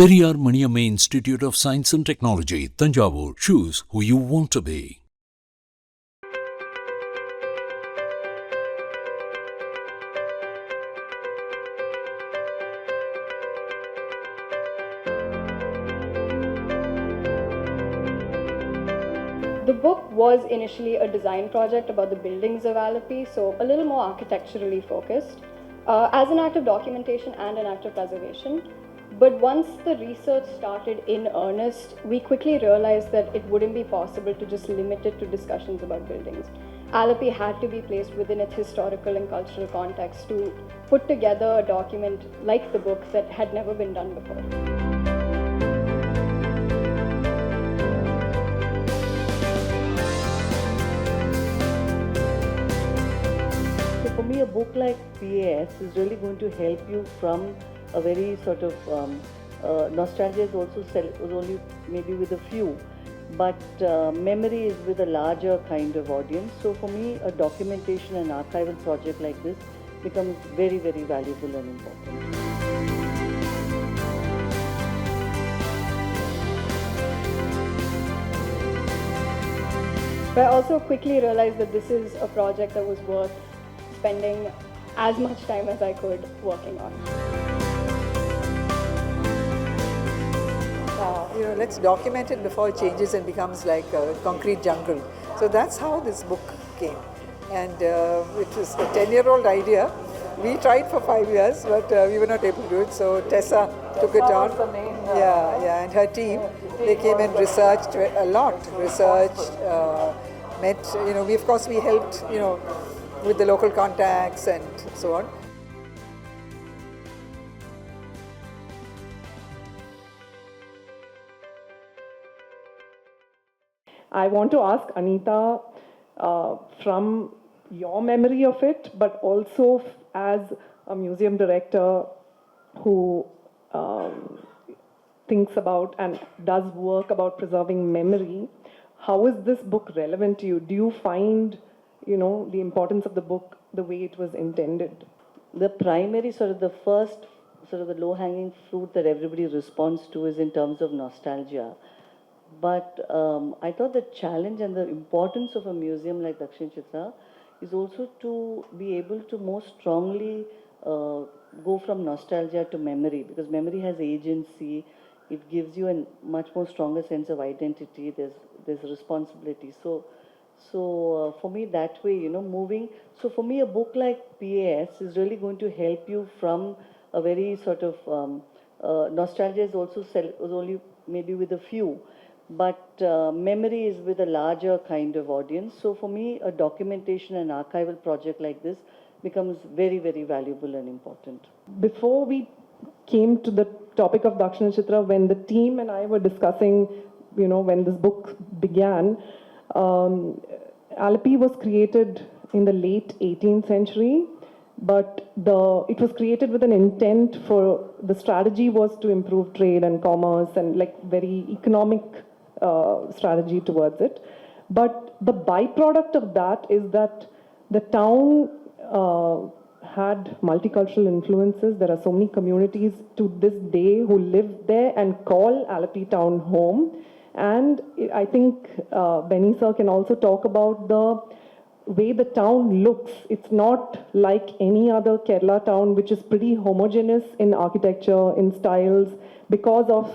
Periyar Maniamma Institute of Science and Technology, Tanjavur. Choose who you want to be. The book was initially a design project about the buildings of Alleppey, so a little more architecturally focused, as an act of documentation and an act of preservation. But once the research started in earnest, we quickly realized that it wouldn't be possible to just limit it to discussions about buildings. Alleppey had to be placed within its historical and cultural context to put together a document like the book that had never been done before. For me, a book like PAS is really going to help you from a very sort of nostalgia is also was only maybe with a few, but memory is with a larger kind of audience. So for me, a documentation and archival project like this becomes very, very valuable and important. But I also quickly realized that this is a project that was worth spending as much time as I could working on. Let's document it before it changes and becomes like a concrete jungle. So that's how this book came. And it was a 10-year-old idea. We tried for 5 years, but we were not able to do it. So Tessa took it on. And her team, they came and researched a lot. We helped, with the local contacts and so on. I want to ask Anita, from your memory of it, but also as a museum director who thinks about and does work about preserving memory, how is this book relevant to you? Do you find, the importance of the book the way it was intended? The primary the first the low-hanging fruit that everybody responds to is in terms of nostalgia. But I thought the challenge and the importance of a museum like Dakshin Chitra is also to be able to more strongly go from nostalgia to memory, because memory has agency. It gives you a much more stronger sense of identity. There's responsibility. So for me that way, moving. So for me, a book like PAS is really going to help you from a very sort of nostalgia is also was only maybe with a few, but memory is with a larger kind of audience. So for me, a documentation and archival project like this becomes very, very valuable and important. Before we came to the topic of Dakshina Chitra, when the team and I were discussing, when this book began, Alleppey was created in the late 18th century, but it was created with an intent for, the strategy was to improve trade and commerce and very economic strategy towards it. But the byproduct of that is that the town had multicultural influences. There are so many communities to this day who live there and call Alleppey town home. And I think Benny sir can also talk about the way the town looks. It's not like any other Kerala town, which is pretty homogeneous in architecture, in styles, because of,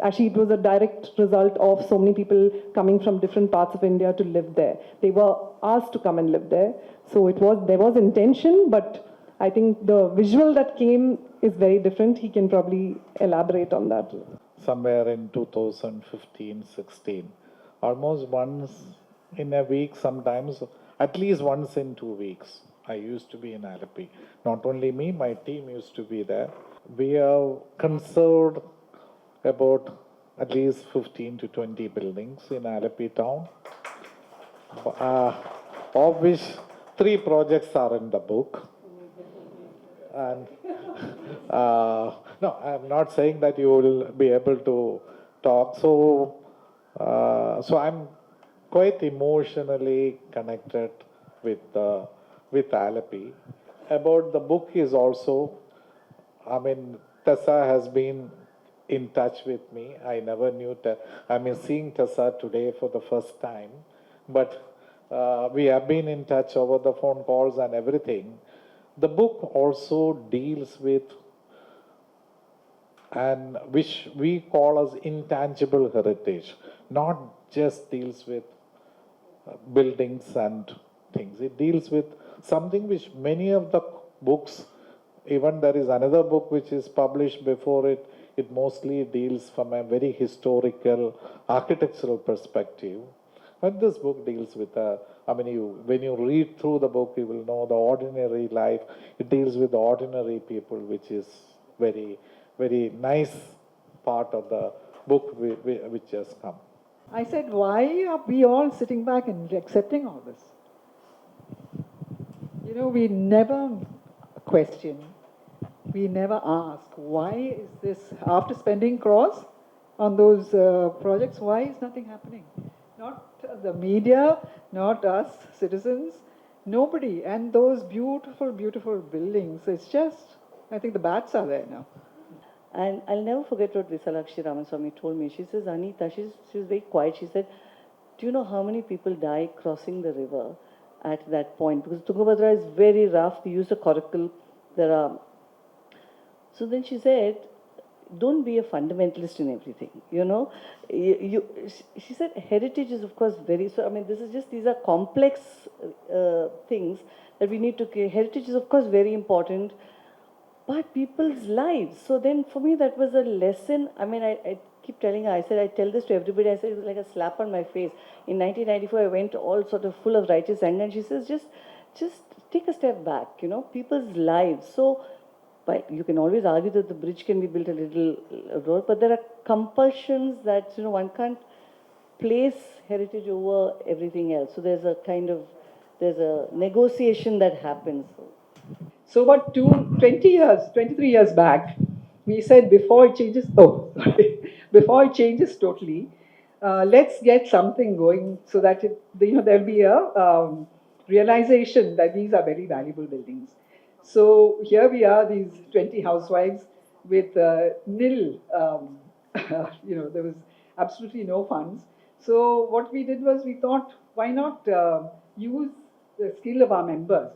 actually it was a direct result of so many people coming from different parts of India to live there. They were asked to come and live there. So there was intention, but I think the visual that came is very different. He can probably elaborate on that. Somewhere in 2015-16, almost once in a week, sometimes at least once in 2 weeks, I used to be in Alleppey. Not only me, my team used to be there. We have conserved about at least 15 to 20 buildings in Alleppey town, of which 3 projects are in the book. And no, I'm not saying that you will be able to talk. So I'm quite emotionally connected with Alleppey. About the book is also, Tessa has been in touch with me. I never knew that. I mean, seeing Tessa today for the first time, but we have been in touch over the phone calls and everything. The book also deals with, and which we call as intangible heritage, not just deals with buildings and things. It deals with something which many of the books, even there is another book which is published before it, it mostly deals from a very historical, architectural perspective. But this book deals with when you read through the book, you will know the ordinary life. It deals with ordinary people, which is very, very nice part of the book which has come. I said, why are we all sitting back and accepting all this? You know, we never question, we never ask, why is this, after spending crores on those projects, why is nothing happening? Not the media, not us citizens, nobody. And those beautiful, beautiful buildings, it's just, I think the bats are there now. And I'll never forget what Visalakshi Ramaswamy told me. She says, Anita, she was very quiet. She said, do you know how many people die crossing the river at that point? Because Tungabhadra is very rough. They use a coracle. So then she said, don't be a fundamentalist in everything, you know. She said, heritage is of course these are complex things that we need to create. Heritage is of course very important, but people's lives. So then for me that was a lesson. I mean, I keep telling her, I said, I tell this to everybody, I said it was like a slap on my face. In 1994, I went all sort of full of righteous anger, and she says, just take a step back, you know, people's lives. So, but you can always argue that the bridge can be built a little road, but there are compulsions that, you know, one can't place heritage over everything else. So there's a negotiation that happens. So about 23 years back, we said before it changes, before it changes totally, let's get something going so that there'll be a realization that these are very valuable buildings. So here we are, these 20 housewives with nil, there was absolutely no funds. So what we did was we thought, why not use the skill of our members?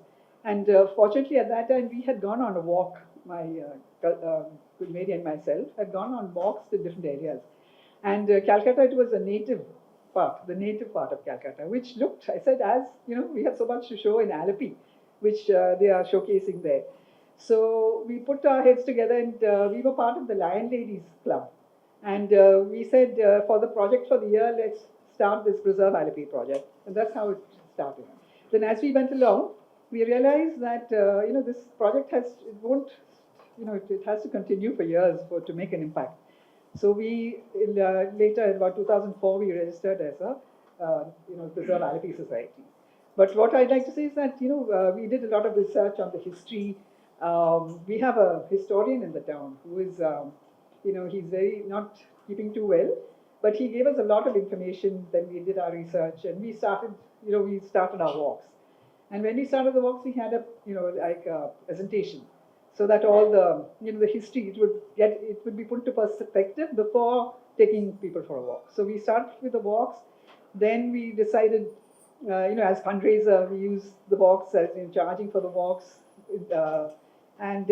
And fortunately at that time we had gone on a walk, my good Mary and myself had gone on walks to different areas. And Calcutta, it was the native part of Calcutta, which looked, I said, as you know, we have so much to show in Alleppey, which they are showcasing there. So we put our heads together and we were part of the Lion Ladies Club. And we said for the project for the year, let's start this Preserve Alleppey project. And that's how it started. Then as we went along, we realized that this project it has to continue for years to make an impact. So we later in about 2004 we registered as a Preserve Alleppey Society. But what I'd like to say is that we did a lot of research on the history. We have a historian in the town who is he's very not keeping too well, but he gave us a lot of information. Then we did our research and we started our walks. And when we started the walks, we had a presentation, so that all the the history it would be put to perspective before taking people for a walk. So we started with the walks. Then we decided, as fundraiser, we use the walks as charging for the walks, and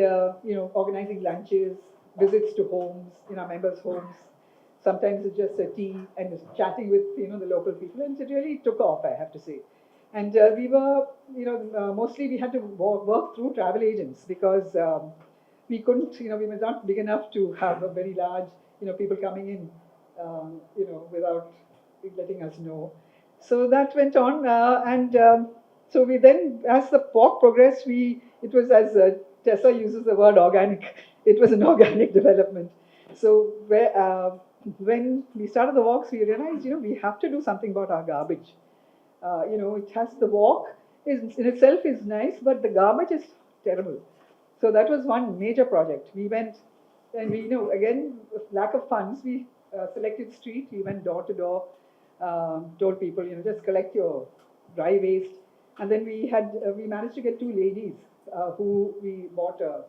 organizing lunches, visits to homes, our members' homes. Sometimes it's just a tea and just chatting with the local people, and it really took off, I have to say. And we were, mostly we had to work through travel agents because we couldn't, we were not big enough to have a very large, people coming in, without letting us know. So that went on, so we then, as the walk progressed, it was as Tessa uses the word organic. It was an organic development. So when we started the walks, we realized, we have to do something about our garbage. It has the walk in itself is nice, but the garbage is terrible. So that was one major project. We went, and we again, lack of funds. We selected street. We went door to door, told people, just collect your dry waste. And then we managed to get two ladies who we bought a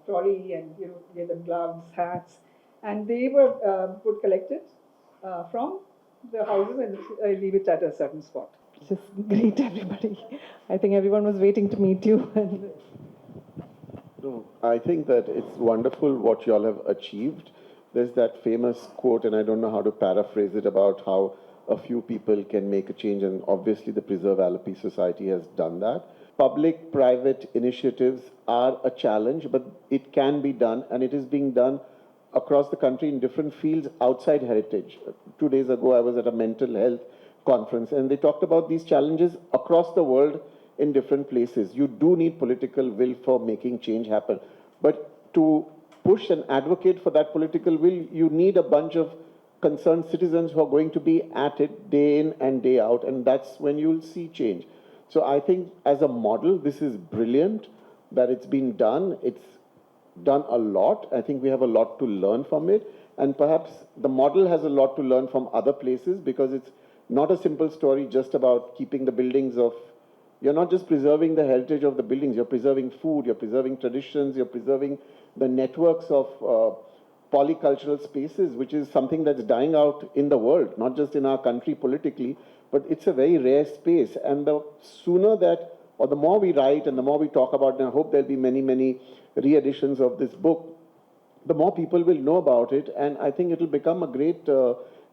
trolley and gave them gloves, hats, and they would collect it from the houses and leave it at a certain spot. Just greet everybody. I think everyone was waiting to meet you. No, I think that it's wonderful what you all have achieved. There's that famous quote, and I don't know how to paraphrase it, about how a few people can make a change, and obviously the Preserve Alleppey Society has done that. Public-private initiatives are a challenge, but it can be done, and it is being done across the country in different fields outside heritage. 2 days ago, I was at a mental health conference, and they talked about these challenges across the world in different places. You do need political will for making change happen. But to push and advocate for that political will, you need a bunch of concerned citizens who are going to be at it day in and day out, and that's when you'll see change. So I think as a model, this is brilliant that it's been done. It's done a lot. I think we have a lot to learn from it. And perhaps the model has a lot to learn from other places, because it's not a simple story just about keeping the buildings of, you're not just preserving the heritage of the buildings, you're preserving food, you're preserving traditions, you're preserving the networks of polycultural spaces, which is something that's dying out in the world, not just in our country politically, but it's a very rare space. And the sooner that, or the more we write and the more we talk about, and I hope there'll be many, many re-editions of this book, the more people will know about it, and I think it'll become a great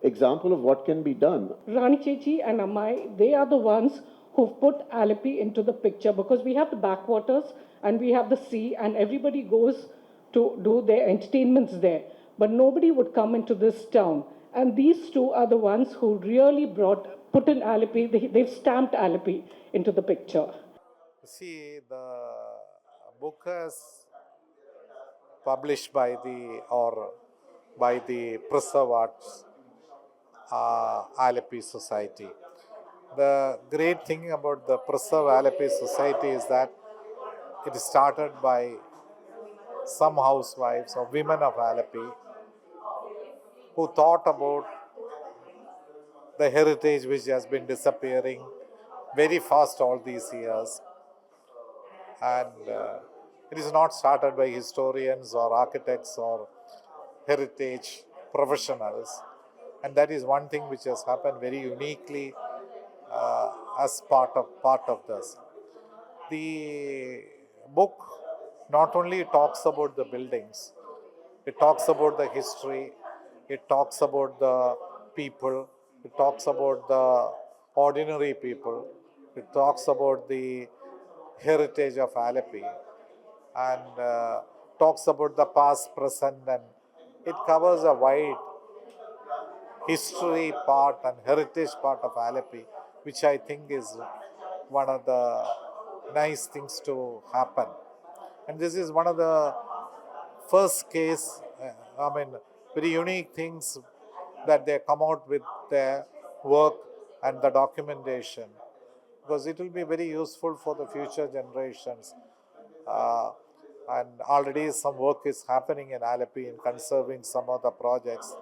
example of what can be done. Rani Chechi and Amai, they are the ones who've put Alleppey into the picture, because we have the backwaters and we have the sea, and everybody goes to do their entertainments there. But nobody would come into this town. And these two are the ones who really put in Alleppey, they've stamped Alleppey into the picture. See, the book is published by the Preserve Arts Alleppey Society. The great thing about the Preserve Alleppey Society is that it started by some housewives or women of Alleppey who thought about the heritage which has been disappearing very fast all these years. And it is not started by historians or architects or heritage professionals. And that is one thing which has happened very uniquely as part of this. The book not only talks about the buildings, it talks about the history, it talks about the people, it talks about the ordinary people, it talks about the heritage of Alleppey, and talks about the past, present, and it covers a wide history part and heritage part of Alleppey, which I think is one of the nice things to happen. And this is one of the first case, very unique things that they come out with their work and the documentation, because it will be very useful for the future generations. And already some work is happening in Alleppey in conserving some of the projects.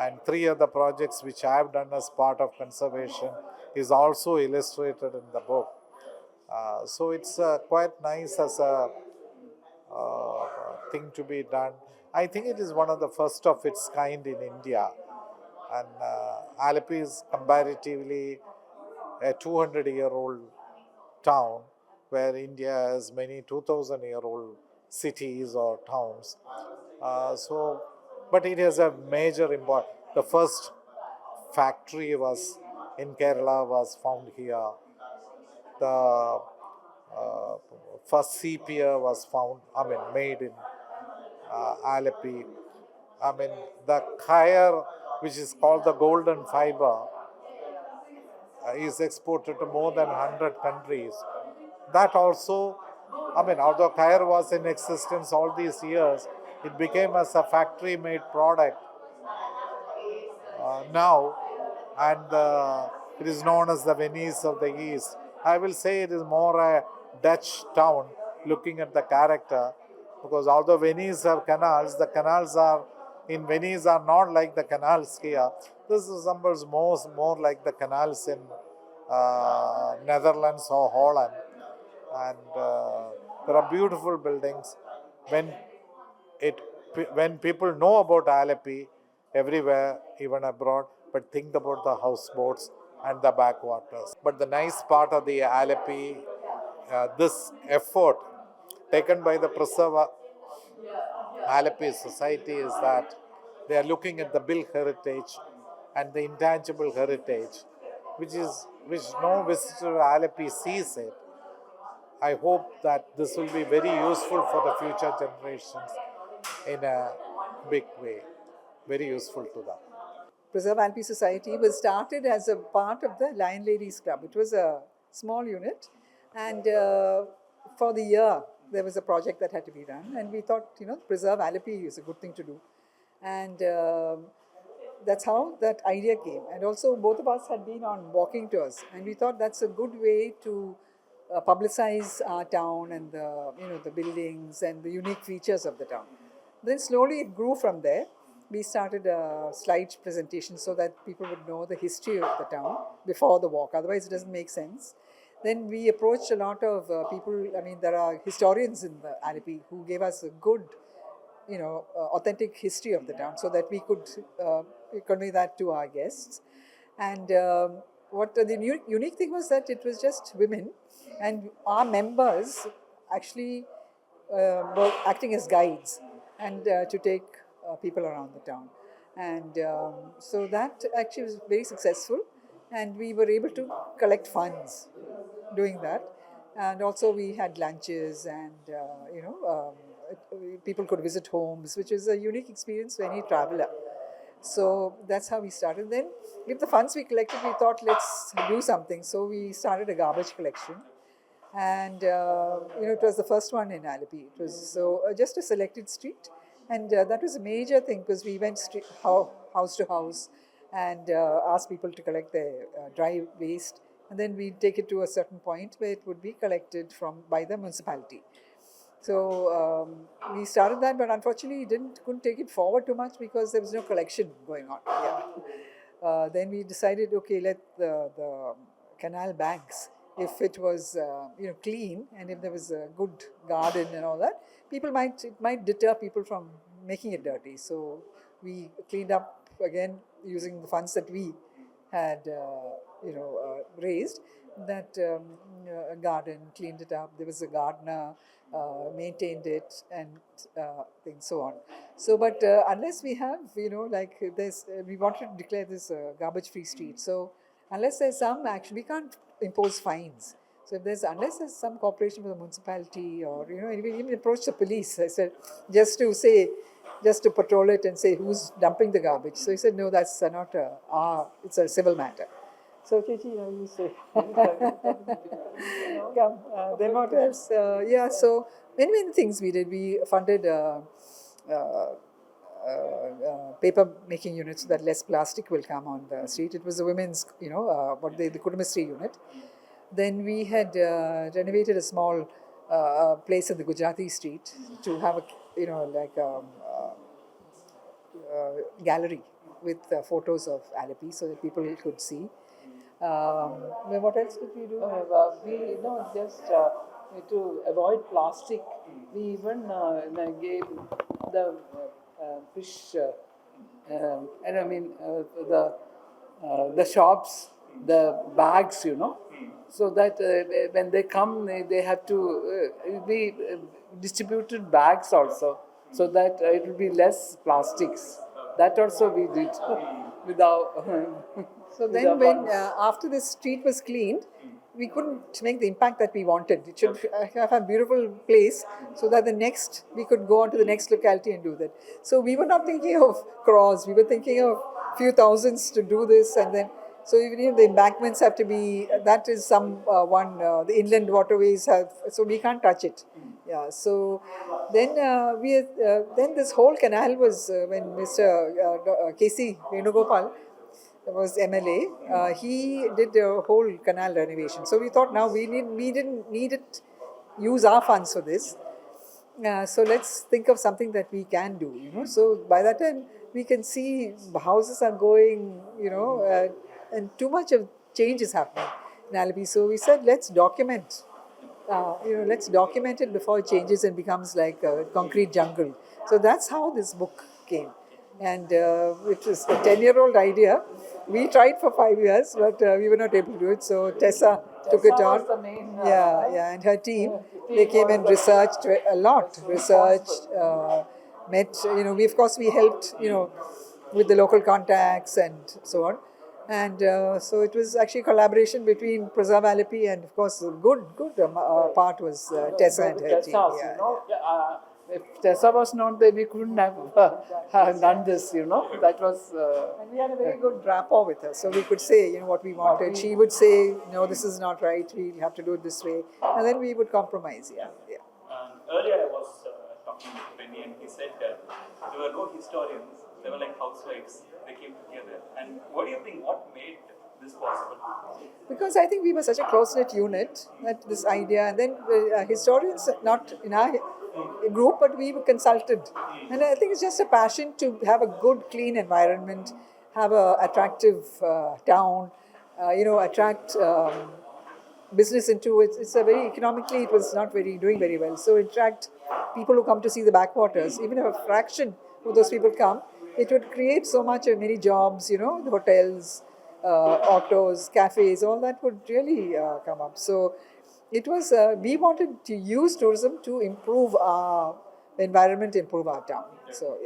And 3 of the projects which I have done as part of conservation is also illustrated in the book. So it's quite nice as a thing to be done. I think it is one of the first of its kind in India. And Alleppey is comparatively a 200-year-old town, where India has many 2,000-year-old cities or towns. But it has a major impact. The first factory was in Kerala was found here. The first sepia was made in Alleppey. The khair, which is called the golden fiber, is exported to more than 100 countries. That also, although khair was in existence all these years, it became as a factory-made product now, and it is known as the Venice of the East. I will say it is more a Dutch town looking at the character, because although Venice have canals, the canals in Venice are not like the canals here. This resembles more like the canals in Netherlands or Holland. And there are beautiful buildings. When it when people know about Alleppey everywhere, even abroad, but think about the houseboats and the backwaters. But the nice part of the Alleppey, this effort taken by the Preserve Alleppey Society is that they are looking at the built heritage and the intangible heritage, which no visitor to Alleppey sees it. I hope that this will be very useful for the future generations in a big way, very useful to them. Preserve Alleppey Society was started as a part of the Lion Ladies Club. It was a small unit, and for the year there was a project that had to be done, and we thought, Preserve Alleppey is a good thing to do, and that's how that idea came. And also, both of us had been on walking tours, and we thought that's a good way to publicize our town and the buildings and the unique features of the town. Then slowly it grew from there. We started a slide presentation so that people would know the history of the town before the walk. Otherwise, it doesn't make sense. Then we approached a lot of people. I mean, there are historians in the Alleppey who gave us a good, authentic history of the town, so that we could convey that to our guests. And what the unique thing was that it was just women, and our members actually were acting as guides and to take people around the town. And so that actually was very successful, and we were able to collect funds doing that. And also we had lunches, and people could visit homes, which is a unique experience for any traveler. So that's how we started. Then with the funds we collected, we thought, let's do something. So we started a garbage collection, and it was the first one in Alleppey. It was just a selected street, and that was a major thing, because we went house to house and asked people to collect their dry waste, and then we'd take it to a certain point where it would be collected by the municipality. So we started that, but unfortunately couldn't take it forward too much because there was no collection going on. Yeah. Then we decided, okay, let the canal banks, if it was clean, and if there was a good garden and all that, it might deter people from making it dirty. So we cleaned up again using the funds that we had raised. That garden, cleaned it up. There was a gardener, maintained it, and things so on. So, but unless we have, we wanted to declare this garbage-free street. So, unless there's some action, we can't impose fines. So, unless there's some cooperation with the municipality, or we even approach the police. I said, just to patrol it and say who's dumping the garbage. So he said, no, that's not it's a civil matter. So, Chichi, you say. Come, then what else? So many things we did. We funded paper making units so that less plastic will come on the street. It was a women's, the Kudumbashree unit. Then we had renovated a small place in the Gujarati street to have gallery with photos of Alleppey so that people could see. What else did we do? Just to avoid plastic, we even gave the fish, the shops, the bags, so that when they come, they have to be distributed bags also, so that it will be less plastics. That also we did without. So then when after the street was cleaned, we couldn't make the impact that we wanted. It should have a beautiful place so that we could go on to the next locality and do that. So we were not thinking of crores, we were thinking of few thousands to do this, and then so even the embankments have to be, that is the inland waterways have, so we can't touch it. Yeah, so then then this whole canal was, when Mr. K.C. Venugopal was MLA, he did the whole canal renovation. So we thought, now we didn't need it, use our funds for this. So let's think of something that we can do, So by that time, we can see houses are going, and too much of change is happening in Alleppey. So we said, let's document let's document it before it changes and becomes like a concrete jungle. So that's how this book came. And it was a 10-year-old idea. We tried for 5 years, but we were not able to do it. So Tessa took it on. was the main, And her team, they came and researched a lot. Researched, met, we of course we helped, with the local contacts and so on. And so it was actually collaboration between Preserve Alleppey and of course the good part was Tessa and her team. If Tessa was not there, we couldn't have done this, That was. And we had a very good rapport with her. So we could say, what we wanted. She would say, no, this is not right. We have to do it this way. And then we would compromise, Earlier I was talking to Benny and he said there were no historians. They were like housewives. They came together. And what do you think? What made this possible? Because I think we were such a close-knit unit that this idea, and then historians, not in our group, but we were consulted. And I think it's just a passion to have a good, clean environment, have a attractive town, attract business into it. It's a very economically, it was not doing very well. So attract people who come to see the backwaters. Even if a fraction of those people come, it would create so many jobs, the hotels, autos, cafes, all that would really come up. So it was, we wanted to use tourism to improve our environment, improve our town. So,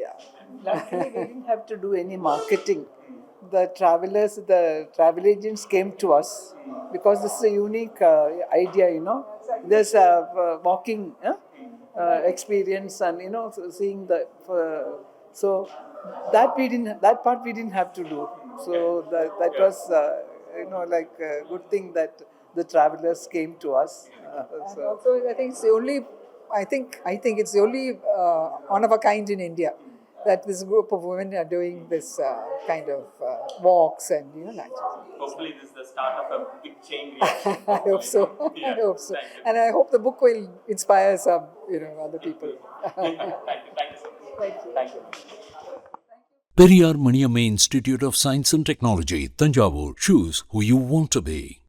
Luckily, we didn't have to do any marketing. The travel agents came to us because this is a unique idea, There's a walking experience and, seeing so that part we didn't have to do. So that was, like a good thing that the travelers came to us. And also, I think it's the only, I think it's the only one of a kind in India that this group of women are doing this kind of walks and Hopefully this is the start of a big chain reaction. I hope so. Yeah. I hope so. Thank you. And I hope the book will inspire some, other people. Thank you so much. Thank you. Periyar Maniamma Institute of Science and Technology, Tanjavur. Choose who you want to be.